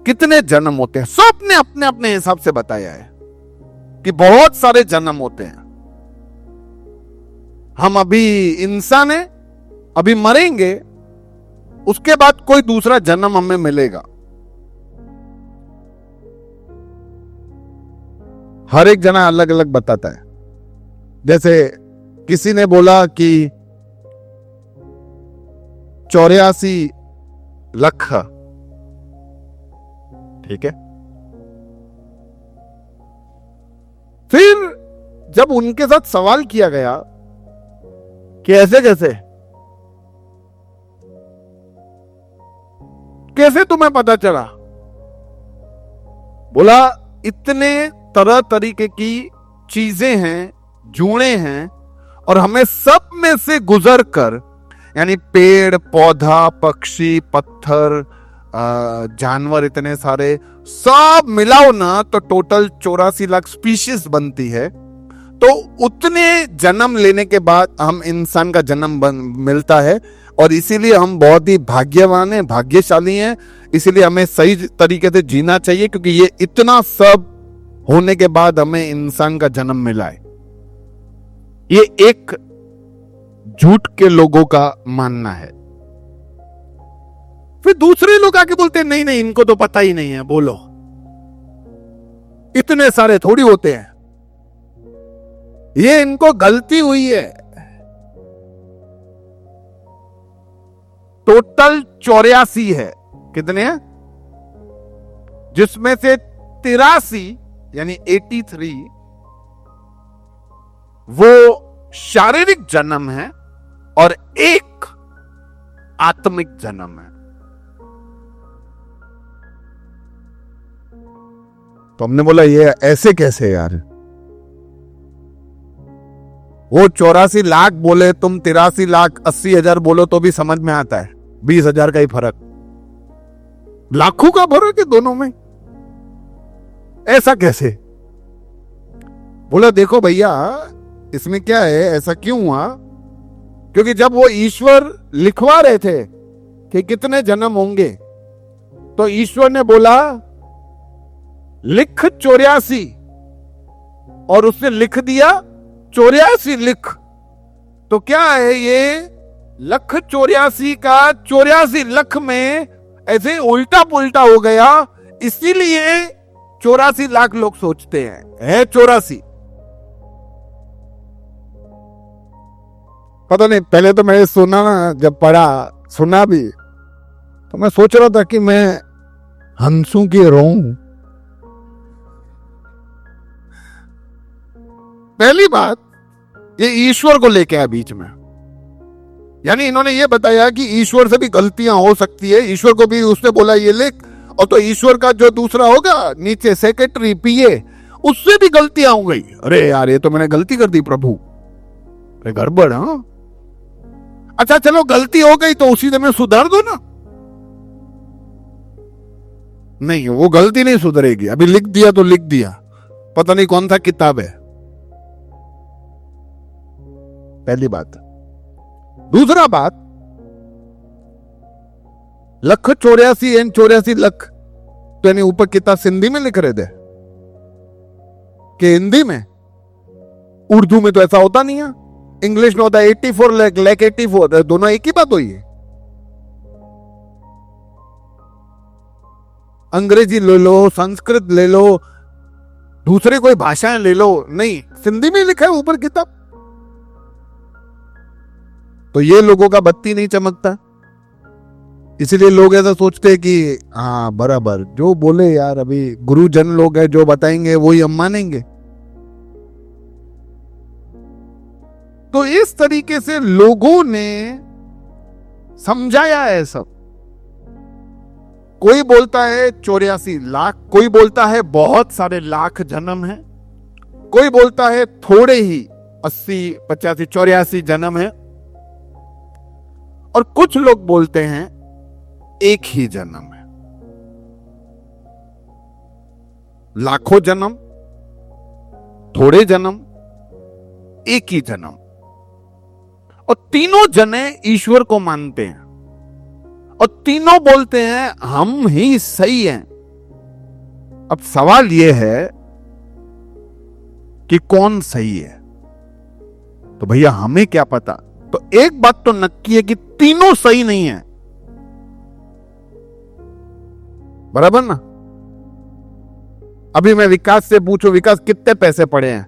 कितने जन्म होते हैं, सबने अपने अपने हिसाब से बताया है कि बहुत सारे जन्म होते हैं। हम अभी इंसान हैं, अभी मरेंगे, उसके बाद कोई दूसरा जन्म हमें मिलेगा। हर एक जना अलग अलग बताता है। जैसे किसी ने बोला कि 84 लाख, ठीक है। फिर जब उनके साथ सवाल किया गया कि ऐसे कैसे तुम्हें पता चला, बोला इतने तरह तरीके की चीजें हैं, जुड़े हैं, और हमें सब में से गुजर कर, यानी पेड़ पौधा, पक्षी, पत्थर, जानवर, इतने सारे सब मिलाओ ना तो टोटल 84 लाख स्पीशीज बनती है। तो उतने जन्म लेने के बाद हम इंसान का जन्म मिलता है, और इसीलिए हम बहुत ही भाग्यवान हैं, भाग्यशाली हैं। इसीलिए हमें सही तरीके से जीना चाहिए, क्योंकि ये इतना सब होने के बाद हमें इंसान का जन्म मिला है। ये एक झूठ के लोगों का मानना है। फिर दूसरे लोग आके बोलते हैं नहीं नहीं, इनको तो पता ही नहीं है। बोलो, इतने सारे थोड़ी होते हैं, ये इनको गलती हुई है। टोटल 84 है। कितने हैं? जिसमें से 83 यानी 83 वो शारीरिक जन्म है और एक आत्मिक जन्म है। तो हमने बोला ये ऐसे कैसे यार? वो 84 लाख बोले, तुम 83 लाख 80 हजार बोलो तो भी समझ में आता है। 20 हजार का ही फर्क, लाखों का फर्क है दोनों में, ऐसा कैसे? बोला देखो भैया, इसमें क्या है, ऐसा क्यों हुआ? क्योंकि जब वो ईश्वर लिखवा रहे थे कि कितने जन्म होंगे, तो ईश्वर ने बोला लिख 84, और उसने लिख दिया 84 लिख। तो क्या है ये लख 84 का 84 लख में ऐसे उल्टा पुल्टा हो गया, इसीलिए 84 लाख लोग सोचते हैं है 84। पता नहीं, पहले तो मैं सुना ना, जब पढ़ा सुना भी तो मैं सोच रहा था कि मैं हंसू की रोऊं। पहली बात, ये ईश्वर को लेके आया बीच में, यानी इन्होंने ये बताया कि ईश्वर से भी गलतियां हो सकती है। ईश्वर को भी उसने बोला ये लिख, और तो ईश्वर का जो दूसरा होगा नीचे सेक्रेटरी पीए, उससे भी गलतियां हो गई। अरे यार, ये तो मैंने गलती कर दी प्रभु, अरे गड़बड़। हाँ अच्छा चलो, गलती हो गई तो उसी में सुधार दो ना। नहीं, वो गलती नहीं सुधरेगी। अभी लिख दिया तो लिख दिया, पता नहीं कौन सा किताब है। पहली बात। दूसरा बात, लख 84 एंड 84 लख, तो यानी ऊपर कितना सिंधी में लिख रहे थे कि हिंदी में? उर्दू में तो ऐसा होता नहीं है, इंग्लिश में होता है 84 लाख, लाख 84, दोनों एक ही बात हुई है। अंग्रेजी ले लो, संस्कृत ले लो, दूसरे कोई भाषाएं ले लो, नहीं, सिंधी में लिखा है ऊपर किताब। तो ये लोगों का बत्ती नहीं चमकता, इसीलिए लोग ऐसा सोचते हैं कि हाँ बराबर जो बोले यार, अभी गुरुजन लोग हैं जो बताएंगे वही हम मानेंगे। तो इस तरीके से लोगों ने समझाया है सब। कोई बोलता है 84 लाख, कोई बोलता है बहुत सारे लाख जन्म है, कोई बोलता है थोड़े ही 80 85 84 जन्म है, और कुछ लोग बोलते हैं एक ही जन्म है। लाखों जन्म, थोड़े जन्म, एक ही जन्म। और तीनों जने ईश्वर को मानते हैं, और तीनों बोलते हैं हम ही सही हैं, अब सवाल यह है कि कौन सही है। तो भैया हमें क्या पता। तो एक बात तो नक्की है कि तीनों सही नहीं है, बराबर ना। अभी मैं विकास से पूछूं, विकास कितने पैसे पड़े हैं,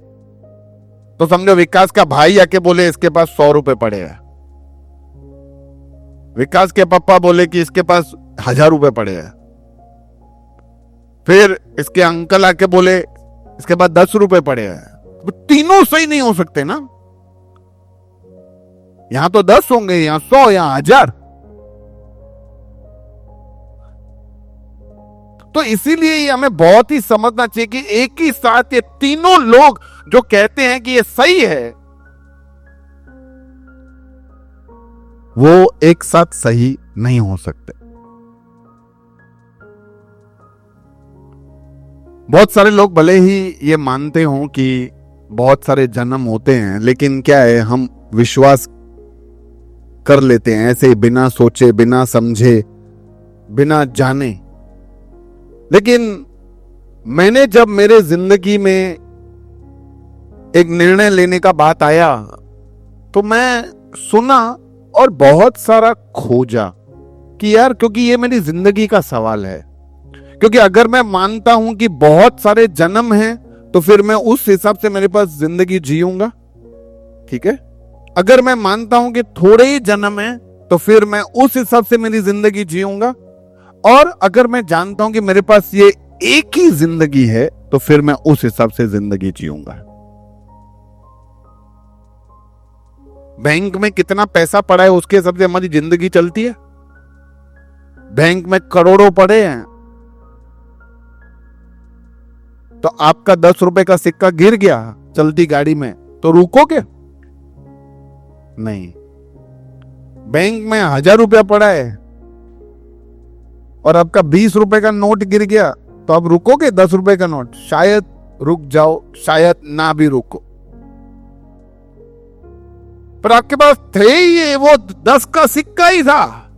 तो समझो विकास का भाई आके बोले इसके पास 100 रुपए पड़े हैं। विकास के पापा बोले कि इसके पास 1000 रुपए पड़े हैं। फिर इसके अंकल आके बोले इसके पास 10 रुपए पड़े हैं। तो तीनों सही नहीं हो सकते ना। यहां तो 10 होंगे, यहां 100, यहां 1000। तो इसीलिए हमें बहुत ही समझना चाहिए कि एक ही साथ ये तीनों लोग जो कहते हैं कि ये सही है, वो एक साथ सही नहीं हो सकते। बहुत सारे लोग भले ही ये मानते हों कि बहुत सारे जन्म होते हैं, लेकिन क्या है, हम विश्वास कर लेते हैं ऐसे ही, बिना सोचे, बिना समझे, बिना जाने। लेकिन मैंने जब मेरे जिंदगी में एक निर्णय लेने का बात आया तो मैं सुना और बहुत सारा खोजा कि यार, क्योंकि ये मेरी जिंदगी का सवाल है। क्योंकि अगर मैं मानता हूं कि बहुत सारे जन्म हैं तो फिर मैं उस हिसाब से मेरे पास जिंदगी जीऊंगा, ठीक है। अगर मैं मानता हूं कि थोड़े ही जन्म हैं तो फिर मैं उस हिसाब से मेरी जिंदगी जीऊंगा। और अगर मैं जानता हूं कि मेरे पास ये एक ही जिंदगी है तो फिर मैं उस हिसाब से जिंदगी जीऊंगा। बैंक में कितना पैसा पड़ा है उसके हिसाब से हमारी जिंदगी चलती है। बैंक में करोड़ों पड़े हैं तो आपका 10 रुपए का सिक्का गिर गया चलती गाड़ी में तो रुकोगे? नहीं। बैंक में 1000 रुपया पड़ा है और आपका 20 रुपए का नोट गिर गया तो आप रुकोगे? 10 रुपए का नोट, शायद रुक जाओ, शायद ना भी रुको। पर आपके पास थे ही ये, वो 10 का सिक्का ही था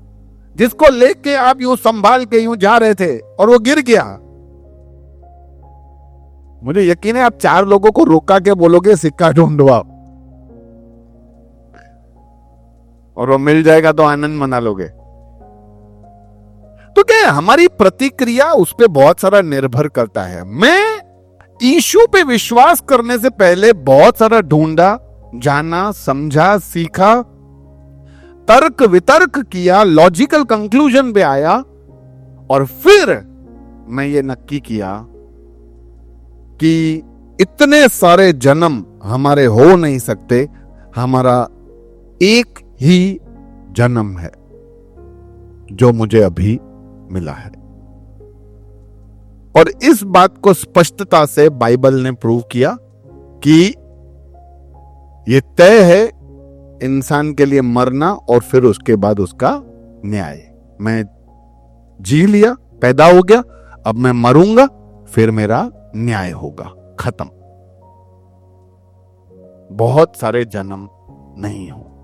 जिसको लेके आप यूं संभाल के यूं जा रहे थे और वो गिर गया। मुझे यकीन है आप 4 लोगों को रोका के बोलोगे सिक्का ढूंढो आप, और वो मिल जाएगा तो आनंद मना लोगे। तो क्या हमारी प्रतिक्रिया उस पर बहुत सारा निर्भर करता है। मैं यीशु पे विश्वास करने से पहले बहुत सारा ढूंढा, जाना, समझा, सीखा, तर्क वितर्क किया, लॉजिकल कंक्लूजन पे आया और फिर मैं ये नक्की किया कि इतने सारे जन्म हमारे हो नहीं सकते, हमारा एक ही जन्म है जो मुझे अभी मिला है। और इस बात को स्पष्टता से बाइबल ने प्रूव किया कि यह तय है इंसान के लिए मरना और फिर उसके बाद उसका न्याय। मैं जी लिया, पैदा हो गया, अब मैं मरूंगा, फिर मेरा न्याय होगा, खत्म। बहुत सारे जन्म नहीं हो।